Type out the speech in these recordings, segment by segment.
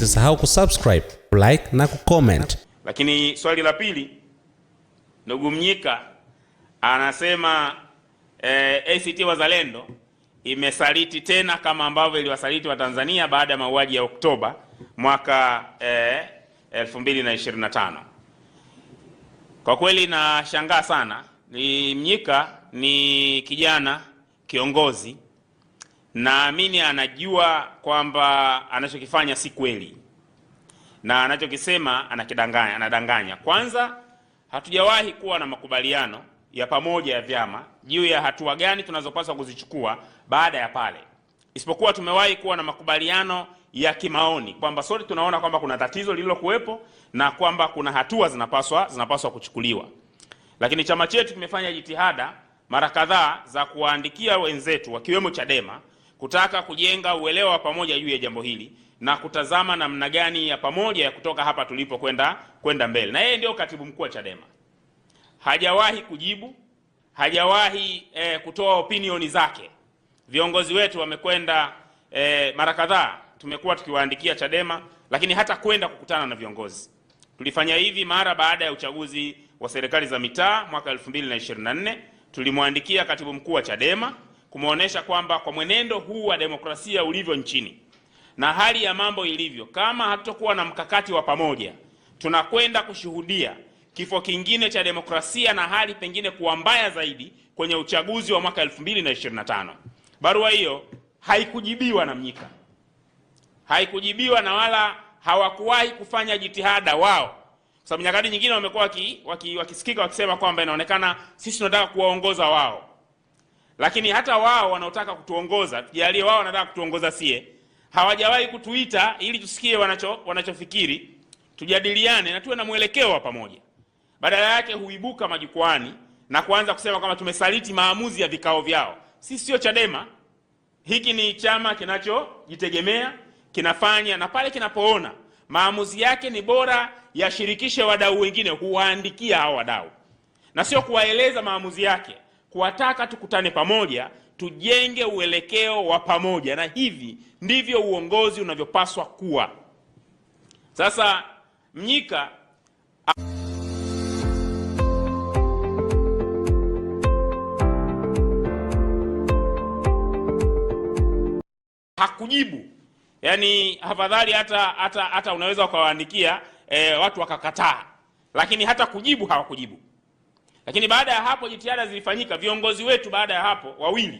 Usisahau kusubscribe, like na kucomment. Lakini swali la pili, ndugu Mnyika anasema ACT Wazalendo imesaliti tena kama ambavyo iliwasaliti wa Tanzania baada ya mauaji ya Oktoba mwaka 2025. Kwa kweli nashangaa sana. Mnyika ni kijana kiongozi, naamini anajua kwamba anachokifanya si kweli na anachokisema anadanganya. Kwanza, hatujawahi kuwa na makubaliano ya pamoja ya vyama juu ya hatua gani tunazopaswa kuzichukua baada ya pale, isipokuwa tumewahi kuwa na makubaliano ya kimaoni kwamba sote tunaona kwamba kuna tatizo lililokuwepo na kwamba kuna hatua zinapaswa kuchukuliwa. Lakini chama chetu kimefanya jitihada mara kadhaa za kuwaandikia wenzetu wakiwemo Chadema kutaka kujenga uelewa wa pamoja juu ya jambo hili na kutazama namna gani ya pamoja ya kutoka hapa tulipo kwenda mbele. Na yeye ndio katibu mkuu wa Chadema. Hajawahi kujibu, hajawahi kutoa opinioni zake. Viongozi wetu wamekwenda mara kadhaa tumekuwa tukiwaandikia Chadema, lakini hata kwenda kukutana na viongozi. Tulifanya hivi mara baada ya uchaguzi wa serikali za mitaa mwaka 2024. Tulimwandikia katibu mkuu wa Chadema kumuonesha kwamba kwa mwenendo huu wa demokrasia ulivyo nchini na hali ya mambo ilivyo, kama hatutokuwa na mkakati wa pamoja, tunakwenda kushuhudia kifo kingine cha demokrasia na hali pengine kuwa mbaya zaidi kwenye uchaguzi wa mwaka 2025. Barua hiyo haikujibiwa na Mnyika. Haikujibiwa na wala hawakuwahi kufanya jitihada wao. Kwa sababu nyakati nyingine wamekuwa wakisikika wakisema kwamba inaonekana sisi tunataka kuwaongoza wao. Lakini hata wao wanaotaka kutuongoza, tujalie wao wanataka kutuongoza sie, hawajawahi kutuita ili tusikie wanachofikiri, tujadiliane na tuwe na mwelekeo wa pamoja. Badala yake huibuka majukwani na kuanza kusema kama tumesaliti maamuzi ya vikao vyao. Sisi sio Chadema. Hiki ni chama kinachojitegemea, kinafanya, na pale kinapoona maamuzi yake ni bora yashirikishe wadau wengine, huwaandikia hao wadau. Na sio kuwaeleza maamuzi yake, kuwataka tukutane pamoja, tujenge uelekeo wa pamoja, na hivi ndivyo uongozi unavyopaswa kuwa. Sasa Mnyika hakujibu. Yaani afadhali hata unaweza ukawaandikia watu wakakataa, lakini hata kujibu hawakujibu. Lakini baada ya hapo jitihada zilifanyika. Viongozi wetu baada ya hapo wawili,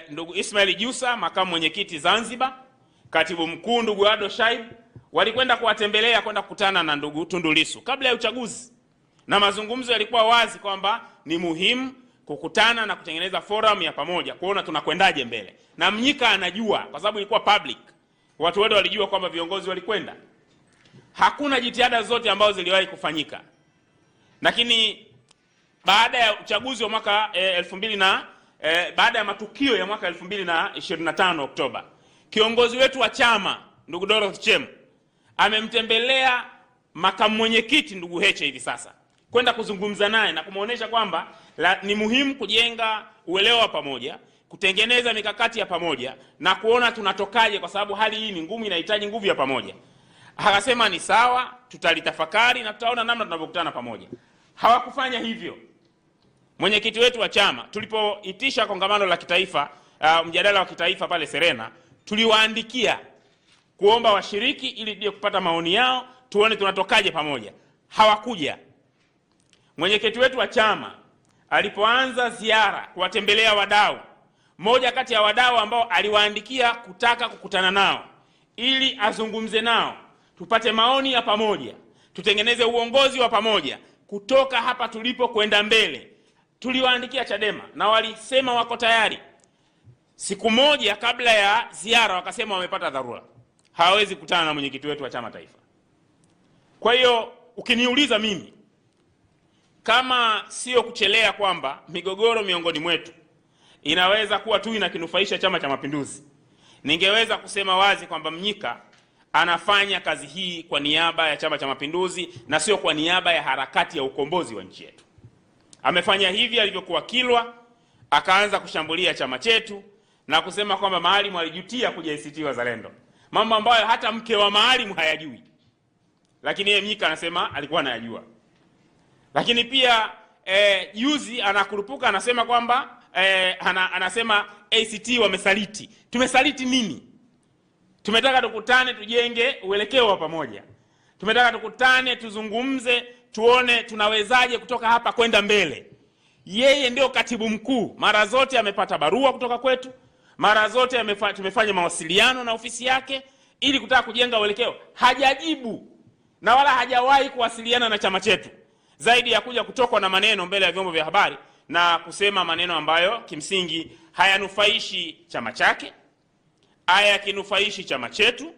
ndugu Ismail Jussa, makamu mwenyekiti Zanzibar, katibu mkuu ndugu Ado Shaib, walikwenda kuwatembelea, kwenda kukutana na ndugu Tundu Lissu kabla ya uchaguzi, na mazungumzo yalikuwa wazi kwamba ni muhimu kukutana na kutengeneza forum ya pamoja kuona tunakwendaje mbele. Na Mnyika anajua kwa sababu ilikuwa public. Watu wote walijua kwamba viongozi walikwenda. Hakuna jitihada zote ambazo ziliwahi kufanyika. Lakini baada ya uchaguzi wa mwaka baada ya matukio ya mwaka 2025 Oktoba, kiongozi wetu wa chama ndugu Dorothy Chemu amemtembelea makamu mwenyekiti ndugu Heche hivi sasa, kwenda kuzungumza naye na kumuonesha kwamba ni muhimu kujenga uelewa wa pamoja, kutengeneza mikakati ya pamoja na kuona tunatokaje, kwa sababu hali hii ni ngumu, inahitaji nguvu ya pamoja. Akasema ni sawa, tutalitafakari na tutaona namna tunavyokutana pamoja. Hawakufanya hivyo. Mwenyekiti wetu wa chama tulipoitisha kongamano la kitaifa, mjadala wa kitaifa pale Serena, tuliwaandikia kuomba washiriki ili kupata maoni yao, tuone tunatokaje pamoja. Hawakuja. Mwenyekiti wetu wa chama alipoanza ziara kuwatembelea wadau, mmoja kati ya wadau ambao aliwaandikia kutaka kukutana nao ili azungumze nao, tupate maoni ya pamoja, tutengeneze uongozi wa pamoja kutoka hapa tulipo kwenda mbele, tuliwaandikia Chadema na walisema wako tayari. Siku moja kabla ya ziara wakasema wamepata dharura, hawawezi kukutana na mwenyekiti wetu wa chama taifa. Kwa hiyo ukiniuliza mimi, kama sio kuchelea kwamba migogoro miongoni mwetu inaweza kuwa tu inakinufaisha Chama cha Mapinduzi, ningeweza kusema wazi kwamba Mnyika anafanya kazi hii kwa niaba ya Chama cha Mapinduzi na sio kwa niaba ya harakati ya ukombozi wa nchi yetu. Amefanya hivi alivyokuwa Kilwa, akaanza kushambulia chama chetu na kusema kwamba Maalim alijutia kuja ACT Wazalendo. mambo ambayo hata mke wa Maalim hayajui, lakini yeye Mnyika anasema alikuwa anayajua. Lakini pia juzi anakurupuka anasema kwamba anasema ACT wamesaliti. Tumesaliti nini? Tumetaka tukutane tujenge uelekeo wa pamoja. Tumetaka tukutane tuzungumze, tuone tunawezaje kutoka hapa kwenda mbele. Yeye ndio katibu mkuu, mara zote amepata barua kutoka kwetu, mara zote tumefanya mawasiliano na ofisi yake ili kutaka kujenga uelekeo. Hajajibu na wala hajawahi kuwasiliana na chama chetu, zaidi ya kuja kutokwa na maneno mbele ya vyombo vya habari na kusema maneno ambayo kimsingi hayanufaishi chama chake, hayakinufaishi chama chetu.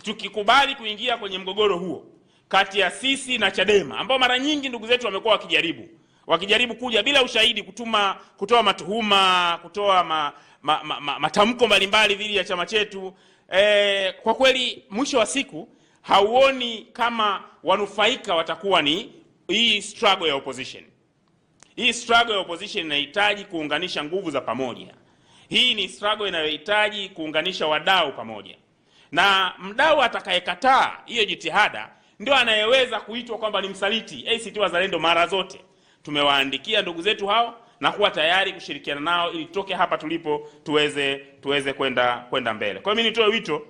Tukikubali kuingia kwenye mgogoro huo kati ya sisi na Chadema, ambao mara nyingi ndugu zetu wamekuwa wakijaribu kuja bila ushahidi kutoa matuhuma, kutoa matamko mbalimbali dhidi ya chama chetu, kwa kweli mwisho wa siku hauoni kama wanufaika watakuwa ni hii struggle ya opposition. Hii struggle ya opposition inahitaji kuunganisha nguvu za pamoja. Hii ni struggle inayohitaji kuunganisha wadau pamoja, na mdau atakayekataa hiyo jitihada ndio anayeweza kuitwa kwamba ni msaliti. ACT Wazalendo mara zote tumewaandikia ndugu zetu hao na kuwa tayari kushirikiana nao ili tutoke hapa tulipo tuweze kwenda mbele. Kwa hiyo mimi nitoe wito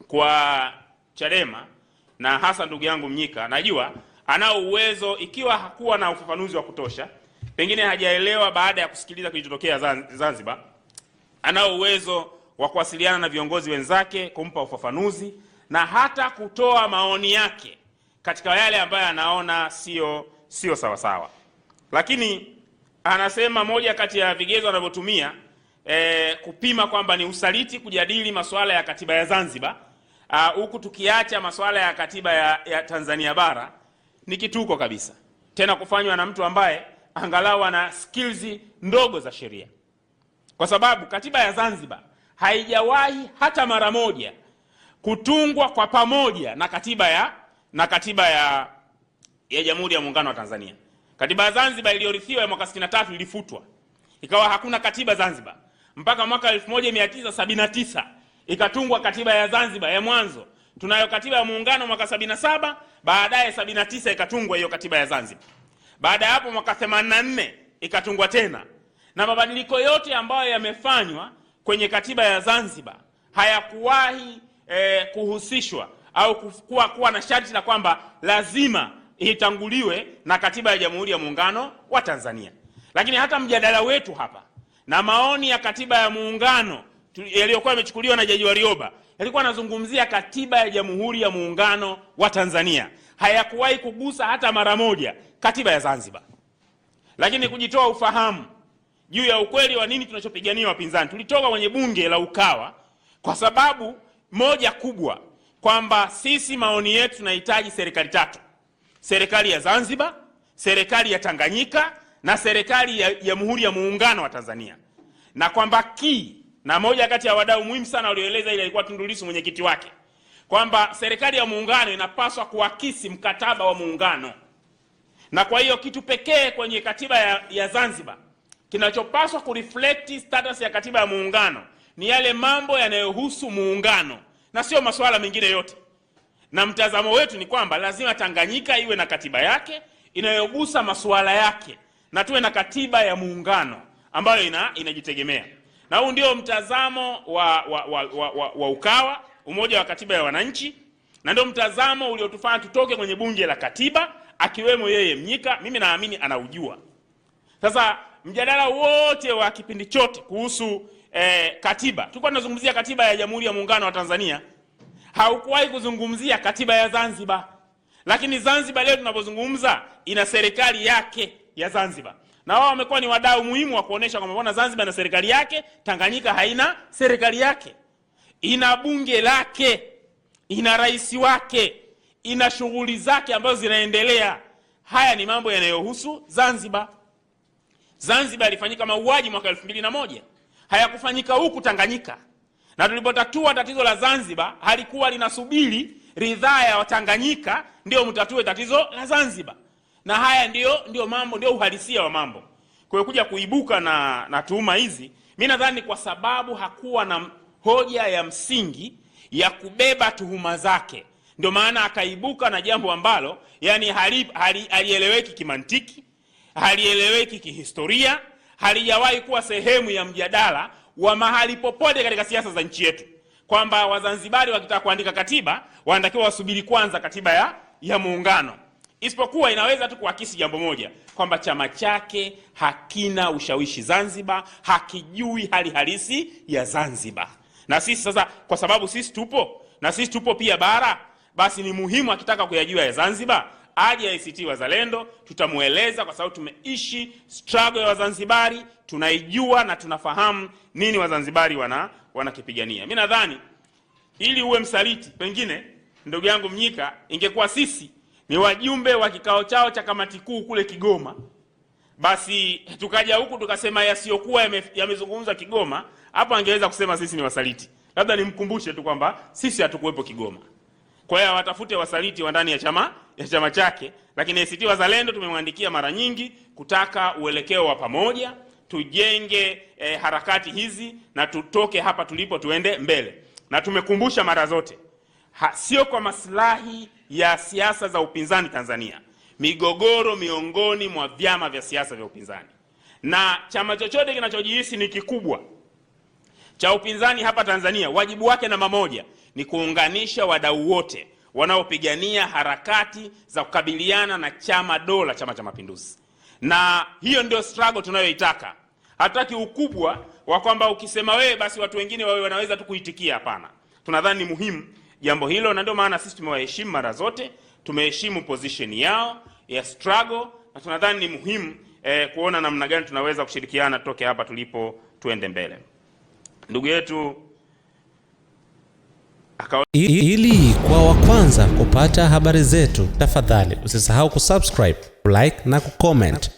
kwa Chadema na hasa ndugu yangu Mnyika. Najua anao uwezo, ikiwa hakuwa na ufafanuzi wa kutosha, pengine hajaelewa baada ya kusikiliza kilichotokea Zanzibar, anao uwezo wa kuwasiliana na viongozi wenzake kumpa ufafanuzi na hata kutoa maoni yake katika yale ambayo anaona sio sawa sawa. Lakini anasema moja kati ya vigezo anavyotumia kupima kwamba ni usaliti kujadili masuala ya katiba ya Zanzibar huku tukiacha masuala ya katiba ya Tanzania bara, ni kituko kabisa, tena kufanywa na mtu ambaye angalau ana skills ndogo za sheria, kwa sababu katiba ya Zanzibar haijawahi hata mara moja kutungwa kwa pamoja na katiba ya Jamhuri ya Muungano wa Tanzania. Katiba ya Zanzibar iliyorithiwa ya mwaka 63 ilifutwa, ikawa hakuna katiba Zanzibar mpaka mwaka 1979 ikatungwa katiba ya Zanzibar ya mwanzo. Tunayo katiba ya Muungano mwaka 77, baadaye 79 ikatungwa hiyo katiba ya Zanzibar. Baada ya hapo mwaka 84 ikatungwa tena. Na mabadiliko yote ambayo yamefanywa kwenye katiba ya Zanzibar hayakuwahi kuhusishwa au kuwa na sharti la kwamba lazima itanguliwe na katiba ya Jamhuri ya Muungano wa Tanzania. Lakini hata mjadala wetu hapa na maoni ya katiba ya Muungano yaliyokuwa yamechukuliwa na Jaji Warioba yalikuwa yanazungumzia katiba ya Jamhuri ya Muungano wa Tanzania, hayakuwahi kugusa hata mara moja katiba ya Zanzibar. Lakini kujitoa ufahamu juu ya ukweli wa nini tunachopigania wapinzani, tulitoka kwenye bunge la Ukawa kwa sababu moja kubwa, kwamba sisi maoni yetu tunahitaji serikali tatu: serikali ya Zanzibar, serikali ya Tanganyika na serikali ya Jamhuri ya Muungano wa Tanzania. Na kwamba na moja kati ya wadau muhimu sana walioeleza ile ilikuwa Tundu Lissu, mwenyekiti wake, kwamba serikali ya muungano inapaswa kuakisi mkataba wa muungano. Na kwa hiyo kitu pekee kwenye katiba ya Zanzibar kinachopaswa kureflect status ya katiba ya muungano ni yale mambo yanayohusu muungano na sio masuala mengine yote. Na mtazamo wetu ni kwamba lazima Tanganyika iwe na katiba yake inayogusa masuala yake na tuwe na katiba ya muungano ambayo inajitegemea. Na huu ndio mtazamo wa Ukawa, Umoja wa Katiba ya Wananchi, na ndio mtazamo uliotufanya tutoke kwenye bunge la katiba, akiwemo yeye Mnyika. Mimi naamini anaujua. Sasa mjadala wote wa kipindi chote kuhusu katiba, tulikuwa tunazungumzia katiba ya Jamhuri ya Muungano wa Tanzania, haukuwahi kuzungumzia katiba ya Zanzibar. Lakini Zanzibar leo tunapozungumza ina serikali yake ya Zanzibar, na wao wamekuwa ni wadau muhimu wa kuonesha kwamba mbona Zanzibar ina serikali yake, Tanganyika haina serikali yake. Ina bunge lake, ina rais wake, ina shughuli zake ambazo zinaendelea. Haya ni mambo yanayohusu Zanzibar. Zanzibar ilifanyika mauaji mwaka 2001, hayakufanyika huku Tanganyika. Na tulipotatua tatizo la Zanzibar halikuwa linasubiri ridhaa ya Tanganyika ndio mtatue tatizo la Zanzibar. Na haya ndio mambo, ndio uhalisia wa mambo. Kwa hiyo kuja kuibuka na tuhuma hizi, mimi nadhani kwa sababu hakuwa na hoja ya msingi ya kubeba tuhuma zake. Ndio maana akaibuka na jambo ambalo yani halieleweki kimantiki, halieleweki kihistoria, halijawahi kuwa sehemu ya mjadala wa mahali popote katika siasa za nchi yetu, kwamba Wazanzibari wakitaka kuandika katiba wanatakiwa wasubiri kwanza katiba ya muungano. Isipokuwa inaweza tu kuakisi jambo moja, kwamba chama chake hakina ushawishi Zanzibar, hakijui hali halisi ya Zanzibar. Na sisi sasa, kwa sababu sisi tupo pia bara, basi ni muhimu akitaka kuyajua ya Zanzibar aje ACT Wazalendo, tutamueleza, kwa sababu tumeishi struggle ya Wazanzibari, tunaijua na tunafahamu nini Wazanzibari wanakipigania. Mimi nadhani ili uwe msaliti, pengine ndugu yangu Mnyika, ingekuwa sisi ni wajumbe wa kikao chao cha kamati kuu kule Kigoma, basi tukaja huku tukasema yasiyokuwa yamezungumza Kigoma, hapo angeweza kusema sisi ni wasaliti. Labda nimkumbushe tu kwamba sisi hatukuwepo Kigoma. Kwa hiyo watafute wasaliti wa ndani ya chama chake, lakini ACT Wazalendo tumemwandikia mara nyingi kutaka uelekeo wa pamoja, tujenge harakati hizi na tutoke hapa tulipo tuende mbele. Na tumekumbusha mara zote, sio kwa maslahi ya siasa za upinzani Tanzania, migogoro miongoni mwa vyama vya siasa vya upinzani. Na chama chochote kinachojihisi ni kikubwa cha upinzani hapa Tanzania, wajibu wake namba moja ni kuunganisha wadau wote wanaopigania harakati za kukabiliana na chama dola, Chama cha Mapinduzi. Na hiyo ndio struggle tunayoitaka. Hataki ukubwa wa kwamba ukisema wewe basi watu wengine wawe wanaweza tu kuitikia. Hapana. Tunadhani ni muhimu jambo hilo, na ndio maana sisi tumewaheshimu mara zote, tumeheshimu position yao ya struggle, na tunadhani ni muhimu kuona namna gani tunaweza kushirikiana toke hapa tulipo tuende mbele. Ndugu yetu ili kwa wa kwanza kupata habari zetu, tafadhali usisahau kusubscribe, like na kucomment.